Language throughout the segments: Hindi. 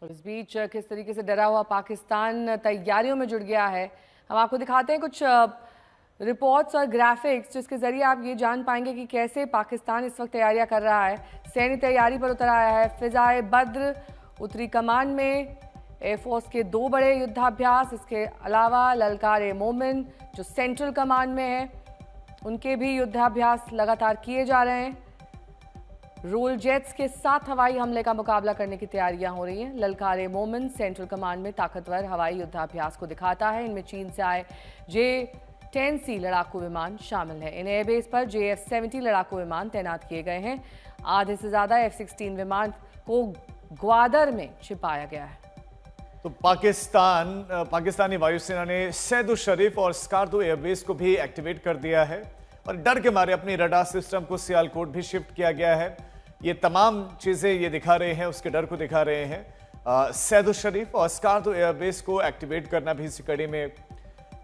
और इस बीच किस तरीके से डरा हुआ पाकिस्तान तैयारियों में जुट गया है, हम आपको दिखाते हैं कुछ रिपोर्ट्स और ग्राफिक्स जिसके जरिए आप ये जान पाएंगे कि कैसे पाकिस्तान इस वक्त तैयारियां कर रहा है। सैन्य तैयारी पर उतर आया है। फिजाए बद्र उत्तरी कमान में एयरफोर्स के 2 बड़े युद्धाभ्यास, इसके अलावा ललकार मोमिन जो सेंट्रल कमान में है उनके भी युद्धाभ्यास लगातार किए जा रहे हैं। रोल जेट्स के साथ हवाई हमले का मुकाबला करने की तैयारियां हो रही हैं। ललकार मोमिन सेंट्रल कमान में ताकतवर हवाई युद्धाभ्यास को दिखाता है। इनमें चीन से आए J-10C लड़ाकू विमान शामिल है। इन एयरबेस पर JF-70 लड़ाकू विमान तैनात किए गए हैं। आधे से ज्यादा F-16 विमान को ग्वादर में छिपाया गया है। तो पाकिस्तानी वायुसेना ने सैदु शरीफ और स्कार्दो एयरबेस को भी एक्टिवेट कर दिया है और डर के मारे अपनी रडार सिस्टम को सियालकोट भी शिफ्ट किया गया है। ये तमाम चीजें ये दिखा रहे हैं, उसके डर को दिखा रहे हैं। सैदु शरीफ और स्कार्दो एयरबेस को एक्टिवेट करना भी इसी कड़ी में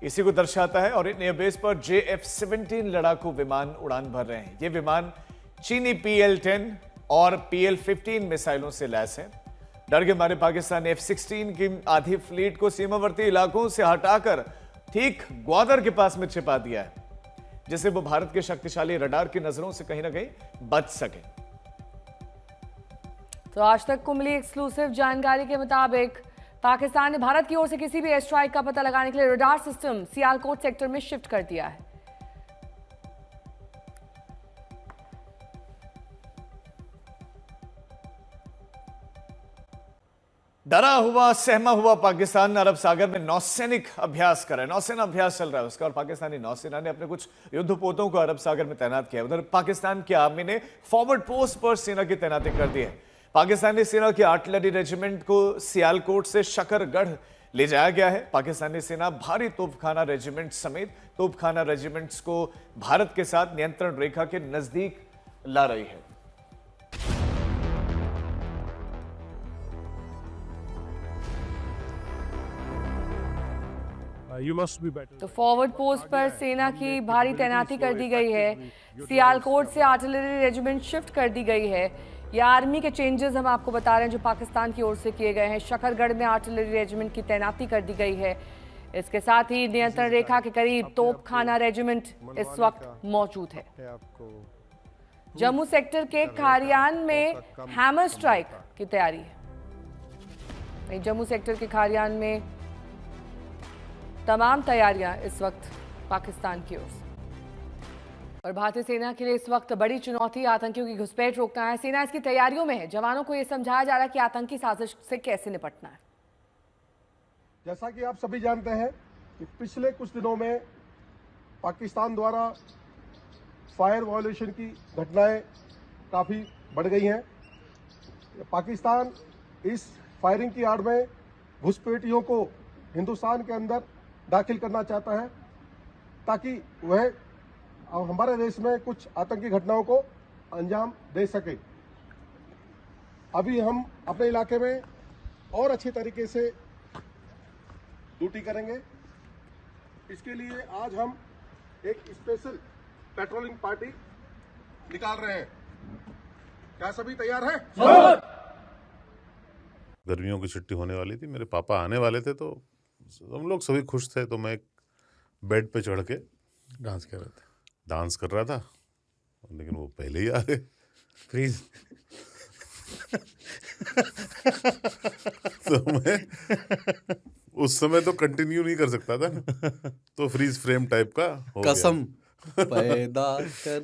इसी को दर्शाता है। और इन एयरबेस पर JF-17 लड़ाकू विमान उड़ान भर रहे हैं। ये विमान चीनी PL-10 और PL-15 मिसाइलों से लैस हैं। डर के मारे पाकिस्तान ने F-16 की आधी फ्लीट को सीमावर्ती इलाकों से हटाकर ठीक ग्वादर के पास में छिपा दिया है, जिससे वो भारत के शक्तिशाली रडार की नजरों से कहीं ना कहीं बच सके। तो आज तक को मिली एक्सक्लूसिव जानकारी के मुताबिक पाकिस्तान ने भारत की ओर से किसी भी एयर स्ट्राइक का पता लगाने के लिए रडार सिस्टम सियालकोट सेक्टर में शिफ्ट कर दिया है। डरा हुआ सहमा हुआ पाकिस्तान अरब सागर में नौसैनिक अभ्यास कर रहा है। नौसेना अभ्यास चल रहा है उसका, और पाकिस्तानी नौसेना ने अपने कुछ युद्धपोतों को अरब सागर में तैनात किया है। उधर पाकिस्तान की आर्मी ने फॉरवर्ड पोस्ट पर सेना की तैनाती कर दी है। पाकिस्तानी सेना की आर्टिलरी रेजिमेंट को सियालकोट से शकरगढ़ ले जाया गया है। पाकिस्तानी सेना भारी तोपखाना रेजिमेंट समेत तोपखाना रेजिमेंट्स को भारत के साथ नियंत्रण रेखा के नजदीक ला रही है। तो फॉरवर्ड पोस्ट पर सेना की भारी तैनाती कर दी गई है। सियालकोट से आर्टिलरी रेजिमेंट शिफ्ट कर दी गई है। ये आर्मी के चेंजेस हम आपको बता रहे हैं जो पाकिस्तान की ओर से किए गए हैं। शकरगढ़ में आर्टिलरी रेजिमेंट की तैनाती कर दी गई है। इसके साथ ही नियंत्रण रेखा के करीब तोपखाना रेजिमेंट इस वक्त मौजूद है। जम्मू सेक्टर के खारियान में हैमर स्ट्राइक की तैयारी है। जम्मू सेक्टर के खारियान में तमाम तैयारियां इस वक्त पाकिस्तान की ओर से। और भारतीय सेना के लिए इस वक्त बड़ी चुनौती आतंकियों की घुसपैठ रोकना है। सेना इसकी तैयारियों में है। जवानों को यह समझाया जा रहा है कि आतंकी साजिश से कैसे निपटना है। जैसा कि आप सभी जानते हैं कि पिछले कुछ दिनों में पाकिस्तान द्वारा फायर वायलेशन की घटनाएं काफ़ी बढ़ गई हैं। पाकिस्तान इस फायरिंग की आड़ में घुसपैठियों को हिंदुस्तान के अंदर दाखिल करना चाहता है ताकि वह हमारे देश में कुछ आतंकी घटनाओं को अंजाम दे सके। अभी हम अपने इलाके में और अच्छे तरीके से ड्यूटी करेंगे। इसके लिए आज हम एक स्पेशल पेट्रोलिंग पार्टी निकाल रहे हैं। क्या सभी तैयार हैं? गर्मियों की छुट्टी होने वाली थी, मेरे पापा आने वाले थे, तो हम लोग सभी खुश थे। तो मैं एक बेड पे चढ़ के डांस कर रहा था, लेकिन वो पहले ही आ गए। फ्रीज। तो मैं उस समय तो कंटिन्यू नहीं कर सकता था ना, तो फ्रीज फ्रेम टाइप का हो गया। कसम पैदा कर